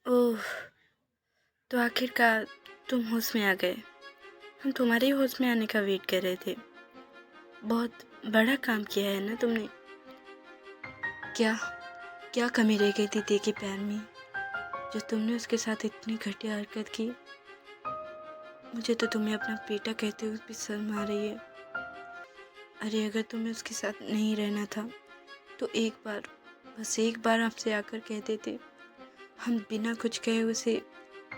ओह! तो आखिरकार तुम होश में आ गए। हम तुम्हारे ही होश में आने का वेट कर रहे थे। बहुत बड़ा काम किया है ना तुमने। क्या क्या कमी रह गई थी दे के प्यार में, जो तुमने उसके साथ इतनी घटिया हरकत की। मुझे तो तुम्हें अपना बेटा कहते हुए भी शर्म आ रही है। अरे अगर तुम्हें उसके साथ नहीं रहना था तो एक बार, बस एक बार आपसे आकर कह देते। हम बिना कुछ कहे उसे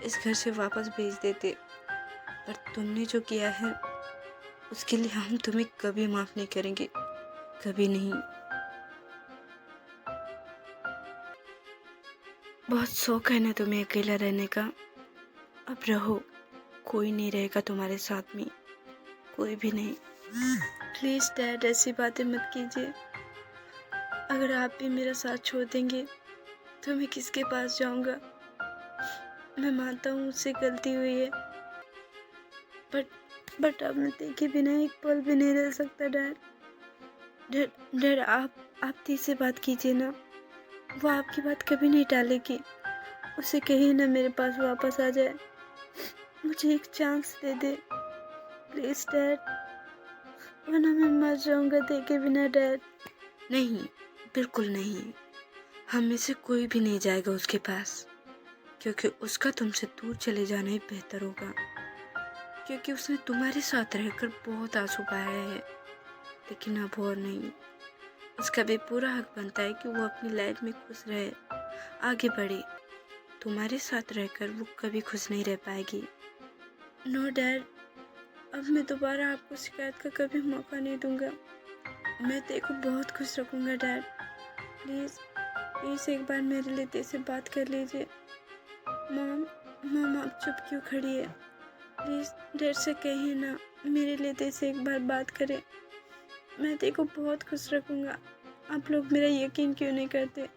इस घर से वापस भेज देते। पर तुमने जो किया है उसके लिए हम तुम्हें कभी माफ नहीं करेंगे, कभी नहीं। बहुत शौक है ना तुम्हें अकेला रहने का। अब रहो, कोई नहीं रहेगा तुम्हारे साथ में, कोई भी नहीं। प्लीज डैड, ऐसी बातें मत कीजिए। अगर आप भी मेरा साथ छोड़ देंगे तो मैं किसके पास जाऊंगा। मैं मानता हूँ मुझसे गलती हुई है, बट अब मैं देखे बिना एक पल भी नहीं रह सकता डैड। डैड डैड, आप दी से बात कीजिए ना। वो आपकी बात कभी नहीं टालेगी। उसे कहिए ना मेरे पास वापस आ जाए। मुझे एक chance they they please dad, वरना मैं मर जाऊंगा देखे बिना डैड। नहीं, बिल्कुल नहीं। हम में से कोई भी नहीं जाएगा उसके पास, क्योंकि उसका तुमसे दूर चले जाना ही बेहतर होगा। क्योंकि उसने तुम्हारे साथ रहकर बहुत आंसू बहाए हैं, लेकिन अब और नहीं। उसका भी पूरा हक बनता है कि वो अपनी लाइफ में खुश रहे, आगे बढ़े। तुम्हारे साथ रहकर वो कभी खुश नहीं रह पाएगी। नो डैड, अब मैं दोबारा आपको शिकायत का कभी मौका नहीं दूंगा। मैं तेरे को बहुत खुश रखूंगा डैड। प्लीज प्लीज एक बार मेरे लिए तेरे से बात कर लीजिए। मॉम, मॉम आप चुप क्यों खड़ी है। प्लीज डैड से कहिए ना मेरे लिए तेरे से एक बार बात करे। मैं तेरे को बहुत खुश रखूंगा। आप लोग मेरा यकीन क्यों नहीं करते।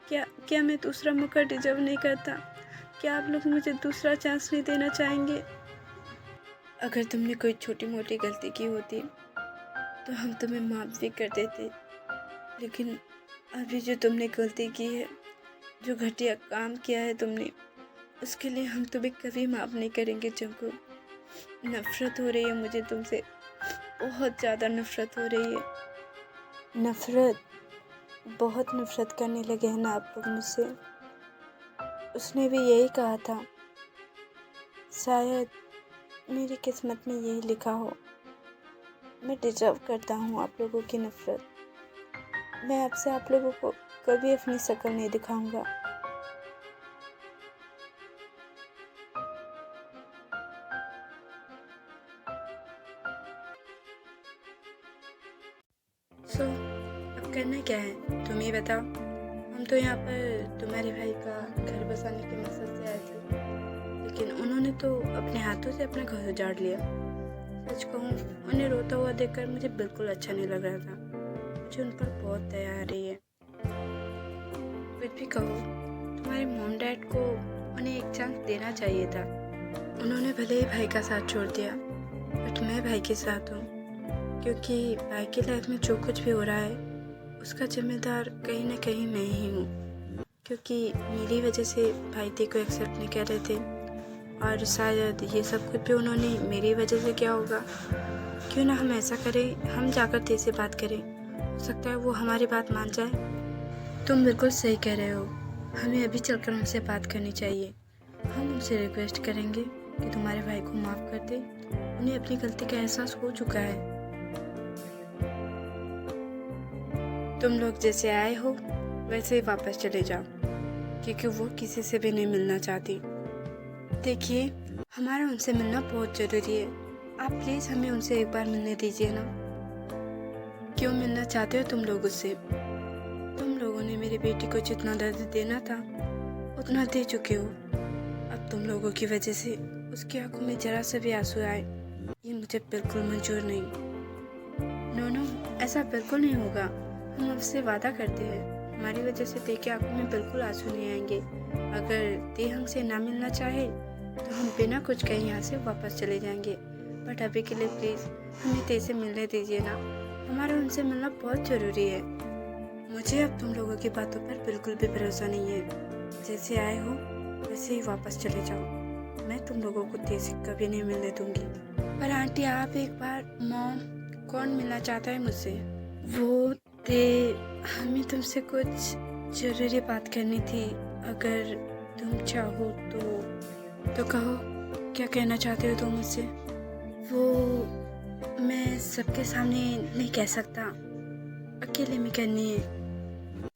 क्या क्या मैं दूसरा मौका डिजर्व नहीं करता। क्या आप लोग मुझे दूसरा चांस नहीं देना चाहेंगे। अगर तुमने कोई छोटी मोटी गलती की होती तो हम तुम्हें माफ़ भी कर देते, लेकिन अभी जो तुमने गलती की है, जो घटिया काम किया है तुमने, उसके लिए हम तुम्हें कभी माफ़ नहीं करेंगे। जंकु, नफरत हो रही है मुझे तुमसे, बहुत ज़्यादा नफरत हो रही है। नफरत, बहुत नफरत करने लगे हैं ना आप लोग मुझसे। उसने भी यही कहा था। शायद मेरी किस्मत में यही लिखा हो। मैं डिजर्व करता हूँ आप लोगों की नफरत। मैं आपसे आप लोगों को कभी अपनी शक्ल नहीं दिखाऊंगा। सो अब करना क्या है तुम ही बताओ। हम तो यहाँ पर तुम्हारे भाई का घर बसाने के मकसद से आए थे, लेकिन उन्होंने तो अपने हाथों से अपना घर उजाड़ लिया। सच कहूँ, उन्हें रोता हुआ देखकर मुझे बिल्कुल अच्छा नहीं लग रहा था। मुझे उन पर बहुत दया आ रही है। कुछ भी कहो, तुम्हारे मॉम डैड को उन्हें एक चांस देना चाहिए था। उन्होंने भले ही भाई का साथ छोड़ दिया, बट मैं भाई के साथ हूँ। क्योंकि भाई की लाइफ में जो कुछ भी हो रहा है उसका जिम्मेदार कहीं ना कहीं मैं ही हूँ। क्योंकि मेरी वजह से भाई ते को एक्सेप्ट नहीं कर रहे थे, और शायद ये सब कुछ भी उन्होंने मेरी वजह से किया होगा। क्यों ना हम ऐसा करें, हम जाकर ते से बात करें। हो सकता है वो हमारी बात मान जाए। तुम बिल्कुल सही कह रहे हो। हमें अभी चलकर उनसे बात करनी चाहिए। हम उनसे रिक्वेस्ट करेंगे कि तुम्हारे भाई को माफ़ कर दे। उन्हें अपनी गलती का एहसास हो चुका है। तुम लोग जैसे आए हो वैसे ही वापस चले जाओ, क्योंकि वो किसी से भी नहीं मिलना चाहती। देखिए, हमारा उनसे मिलना बहुत ज़रूरी है। आप प्लीज़ हमें उनसे एक बार मिलने दीजिए ना। क्यों मिलना चाहते हो तुम लोग उससे। तुम लोगों ने मेरी बेटी को जितना दर्द देना था उतना दे चुके हो। अब तुम लोगों की वजह से उसकी आंखों में जरा सा भी आंसू आए, ये मुझे बिल्कुल मंजूर नहीं। नो नो, ऐसा बिल्कुल नहीं होगा। हम आपसे वादा करते हैं, हमारी वजह से ते की आंखों में बिल्कुल आंसू नहीं आएंगे। अगर ते हमसे ना मिलना चाहे तो हम बिना कुछ कहे यहाँ से वापस चले जाएंगे। बट अभी के लिए प्लीज़ हमें ते से मिलने दीजिए ना। हमारा उनसे मिलना बहुत ज़रूरी है। मुझे अब तुम लोगों की बातों पर बिल्कुल भी भरोसा नहीं है। जैसे आए हो वैसे ही वापस चले जाओ, मैं तुम लोगों को तेजी कभी नहीं मिलने दूंगी। पर आंटी आप एक बार, मॉम कौन मिलना चाहता है मुझसे? वो ते हमें तुमसे कुछ जरूरी बात करनी थी, अगर तुम चाहो तो कहो, क्या कहना चाहते हो तुम मुझसे? वो मैं सबके सामने नहीं कह सकता, अकेले में करनी है।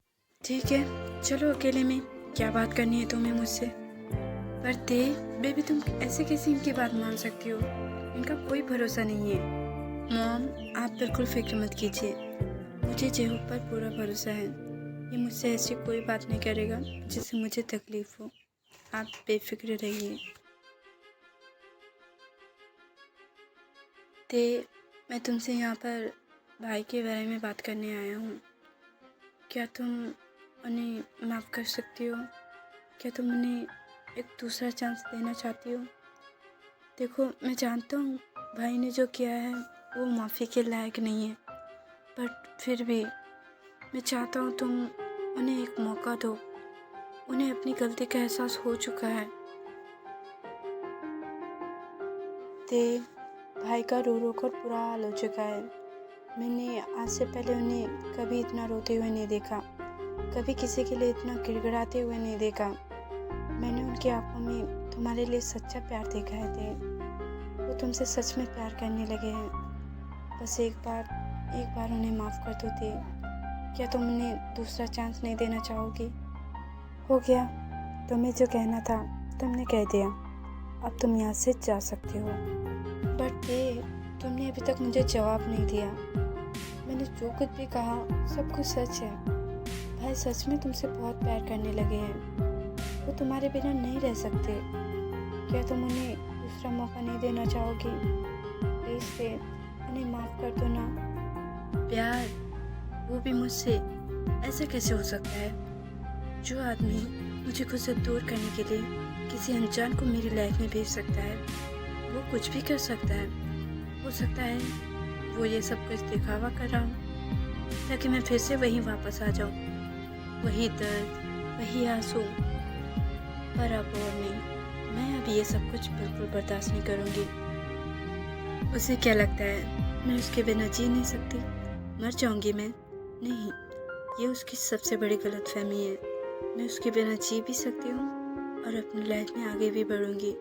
ठीक है, चलो अकेले में, क्या बात करनी है तुम्हें मुझसे? पर ते बेबी तुम ऐसे कैसे इनकी बात मान सकती हो? इनका कोई भरोसा नहीं है। मॉम आप बिल्कुल फिक्र मत कीजिए, मुझे जेहू पर पूरा भरोसा है। ये मुझसे ऐसी कोई बात नहीं करेगा जिससे मुझे तकलीफ हो, आप बेफिक्र रहिए। ते मैं तुमसे यहाँ पर भाई के बारे में बात करने आया हूँ। क्या तुम उन्हें माफ़ कर सकती हो? क्या तुम उन्हें एक दूसरा चांस देना चाहती हो? देखो मैं जानता हूँ भाई ने जो किया है वो माफ़ी के लायक नहीं है, बट फिर भी मैं चाहता हूँ तुम उन्हें एक मौका दो। उन्हें अपनी गलती का एहसास हो चुका है। ते भाई का रो रो कर बुरा हाल हो चुका है। मैंने आज से पहले उन्हें कभी इतना रोते हुए नहीं देखा, कभी किसी के लिए इतना गिड़गिड़ाते हुए नहीं देखा। मैंने उनकी आंखों में तुम्हारे लिए सच्चा प्यार देखा है ते। वो तुमसे सच में प्यार करने लगे हैं। बस एक बार उन्हें माफ़ कर दो ते। क्या तुम उन्हें दूसरा चांस नहीं देना चाहोगी? हो गया, तुम्हें जो कहना था तुमने कह दिया, अब तुम यहाँ से जा सकते हो। बट ते तुमने अभी तक मुझे जवाब नहीं दिया। मैंने जो कुछ भी कहा सब कुछ सच है। भाई सच में तुमसे बहुत प्यार करने लगे हैं, वो तुम्हारे बिना नहीं रह सकते। क्या तुम उन्हें दूसरा मौका नहीं देना चाहोगी? प्लीज़ ते उन्हें माफ़ कर दो ना। प्यार, वो भी मुझसे, ऐसा कैसे हो सकता है? जो आदमी मुझे खुद से दूर करने के लिए किसी अनजान को मेरी लाइफ में भेज सकता है, वो कुछ भी कर सकता है। हो सकता है वो ये सब कुछ दिखावा कर रहा हूँ ताकि मैं फिर से वहीं वापस आ जाऊँ, वही दर्द, वही आंसू। पर अब और नहीं, मैं अब ये सब कुछ बिल्कुल बर्दाश्त नहीं करूँगी। उसे क्या लगता है मैं उसके बिना जी नहीं सकती, मर जाऊँगी मैं? नहीं, ये उसकी सबसे बड़ी गलतफहमी है। मैं उसके बिना जी भी सकती हूँ और अपनी लाइफ में आगे भी बढ़ूँगी।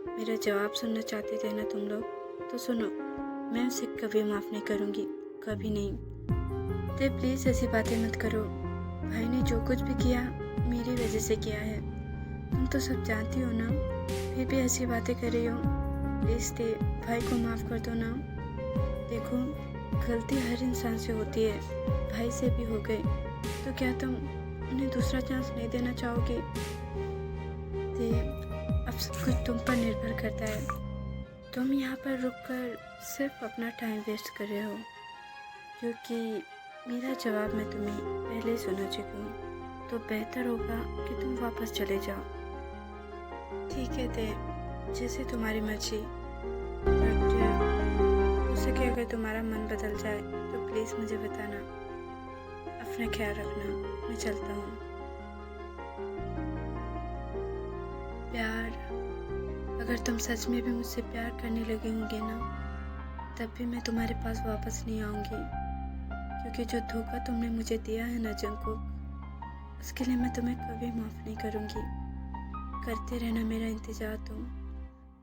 मेरा जवाब सुनना चाहते थे ना तुम लोग, तो सुनो, मैं उसे कभी माफ़ नहीं करूँगी, कभी नहीं। तो प्लीज़ ऐसी बातें मत करो। भाई ने जो कुछ भी किया मेरी वजह से किया है, तुम तो सब जानती हो ना, फिर भी ऐसी बातें कर रही हो। प्लीज़ ते भाई को माफ़ कर दो ना। देखो गलती हर इंसान से होती है, भाई से भी हो गई, तो क्या तुम उन्हें दूसरा चांस नहीं देना चाहोगे? ते अब सब कुछ तुम पर निर्भर करता है। तुम यहाँ पर रुककर सिर्फ अपना टाइम वेस्ट कर रहे हो, क्योंकि मेरा जवाब मैं तुम्हें पहले ही सुना चुकी हूँ। तो बेहतर होगा कि तुम वापस चले जाओ। ठीक है ते, जैसे तुम्हारी मर्जी, बट हो सके अगर तुम्हारा मन बदल जाए तो प्लीज़ मुझे बताना। अपना ख्याल रखना, मैं चलता हूँ। प्यार, अगर तुम सच में भी मुझसे प्यार करने लगे होंगे ना, तब भी मैं तुम्हारे पास वापस नहीं आऊँगी, क्योंकि जो धोखा तुमने मुझे दिया है ना जंगकुक, उसके लिए मैं तुम्हें कभी माफ़ नहीं करूँगी। करते रहना मेरा इंतज़ार तुम,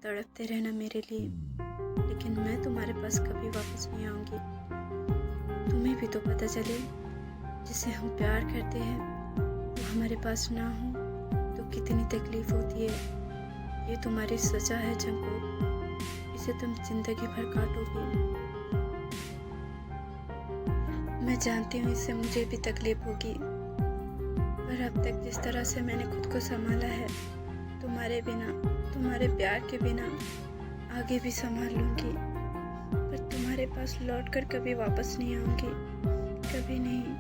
तड़पते रहना मेरे लिए, लेकिन मैं तुम्हारे पास कभी वापस नहीं आऊँगी। तुम्हें भी तो पता चले, जिसे हम प्यार करते हैं वो हमारे पास ना हो तो कितनी तकलीफ़ होती है। ये तुम्हारी सज़ा है जंगकुक, इसे तुम जिंदगी भर काटोगी। मैं जानती हूँ इससे मुझे भी तकलीफ होगी, पर अब तक जिस तरह से मैंने खुद को संभाला है, तुम्हारे बिना, तुम्हारे प्यार के बिना आगे भी संभाल लूँगी। पर तुम्हारे पास लौट कर कभी वापस नहीं आऊँगी, कभी नहीं।